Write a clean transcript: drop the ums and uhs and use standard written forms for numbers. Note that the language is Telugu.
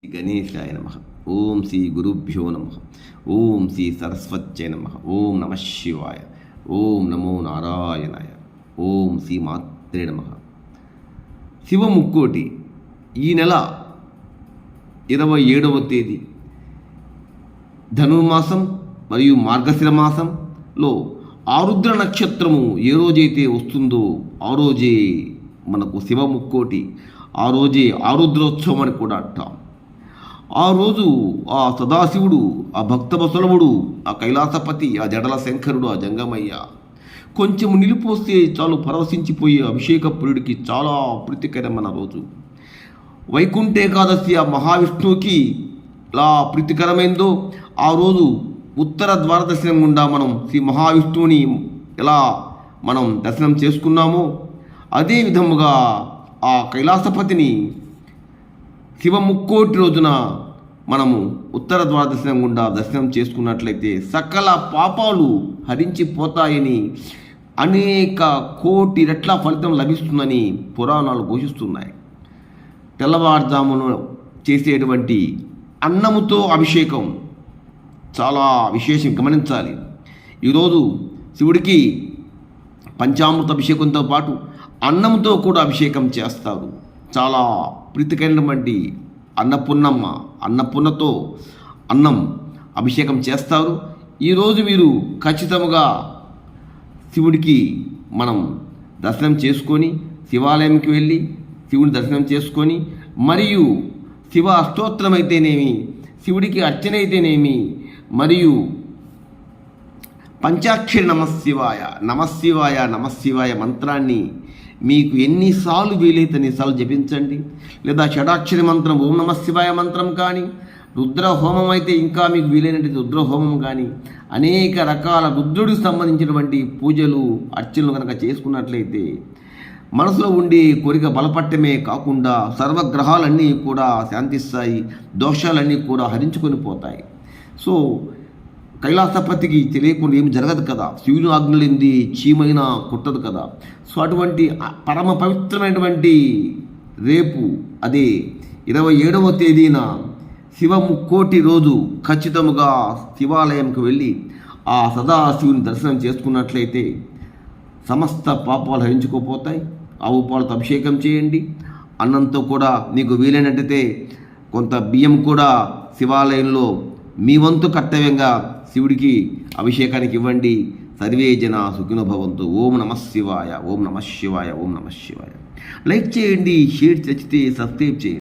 గణేశాయ నమః. ఓం శ్రీ గురుభ్యో నమః. ఓం శ్రీ సరస్వత్యై నమః. ఓం నమః శివాయ. ఓం నమో నారాయణాయ. ఓం శ్రీ మాత్రే నమః. శివముక్కోటి ఈ నెల 27వ తేదీ ధనుర్మాసం మరియు మార్గశిర మాసంలో ఆరుద్ర నక్షత్రము ఏ రోజైతే వస్తుందో ఆ రోజే మనకు శివముక్కోటి, ఆ రోజే ఆరుద్రోత్సవం అని కూడా అంటాం. ఆ రోజు ఆ సదాశివుడు, ఆ భక్తవత్సలుడు, ఆ కైలాసపతి, ఆ జడల శంకరుడు, ఆ జంగమయ్య కొంచెం నిలిపోస్తే చాలు పరవశించిపోయే అభిషేక ప్రియుడికి చాలా ప్రీతికరమైన రోజు. వైకుంఠ ఏకాదశి ఆ మహావిష్ణువుకి ఎలా ప్రీతికరమైందో ఆ రోజు ఉత్తర ద్వార దర్శనం గుండా మనం శ్రీ మహావిష్ణువుని ఎలా మనం దర్శనం చేసుకున్నామో అదే విధముగా ఆ కైలాసపతిని శివముక్కోటి రోజున మనము ఉత్తర ద్వారదర్శనం గుండా దర్శనం చేసుకున్నట్లయితే సకల పాపాలు హరించిపోతాయని, అనేక కోటి రెట్ల ఫలితం లభిస్తుందని పురాణాలు ఘోషిస్తున్నాయి. తెల్లవారుజామున చేసేటువంటి అన్నముతో అభిషేకం చాలా విశేషం, గమనించాలి. ఈరోజు శివుడికి పంచామృత అభిషేకంతో పాటు అన్నంతో కూడా అభిషేకం చేస్తారు. చాలా ప్రీతికరమైనటువంటి అన్నపూర్ణతో అన్నం అభిషేకం చేస్తారు. ఈరోజు మీరు ఖచ్చితంగా శివుడికి మనం దర్శనం చేసుకొని శివాలయంకి వెళ్ళి శివుని దర్శనం చేసుకొని, మరియు శివ అష్టోత్తరం అయితేనేమి, శివుడికి అర్చన అయితేనేమి, మరియు పంచాక్షరి నమశివాయ నమశివాయ నమశివాయ మంత్రాన్ని మీకు ఎన్నిసార్లు వీలైతే అన్నిసార్లు జపించండి. లేదా షడాక్షరి మంత్రం ఓం నమశివాయ మంత్రం కానీ, రుద్రహోమం అయితే ఇంకా మీకు వీలైనటువంటి రుద్రహోమం కానీ, అనేక రకాల రుద్రుడికి సంబంధించినటువంటి పూజలు అర్చనలు కనుక చేసుకున్నట్లయితే మనసులో ఉండే కోరిక బలపట్టమే కాకుండా సర్వగ్రహాలన్నీ కూడా శాంతిస్తాయి, దోషాలన్నీ కూడా హరించుకొని పోతాయి. సో కైలాసపతికి తెలియకుండా ఏమి జరగదు కదా, శివుని ఆజ్ఞలేంది చీమైనా కుట్టదు కదా. సో అటువంటి పరమ పవిత్రమైనటువంటి రేపు అదే 27వ తేదీన శివముక్కోటి రోజు ఖచ్చితంగా శివాలయంకు వెళ్ళి ఆ సదాశివుని దర్శనం చేసుకున్నట్లయితే సమస్త పాపాలు హరించుకోపోతాయి. ఆవు పాలతో అభిషేకం చేయండి. అన్నంతో కూడా మీకు వీలైనట్టయితే కొంత బియ్యం కూడా శివాలయంలో మీ వంతు కర్తవ్యంగా శివుడికి అభిషేకానికి ఇవ్వండి. సర్వే జన సుఖినో భవంతు. ఓం నమః శివాయ. ఓం నమః శివాయ. ఓం నమః శివాయ. లైక్ చేయండి, షేర్ చేస్తే సబ్స్క్రైబ్ చేయండి.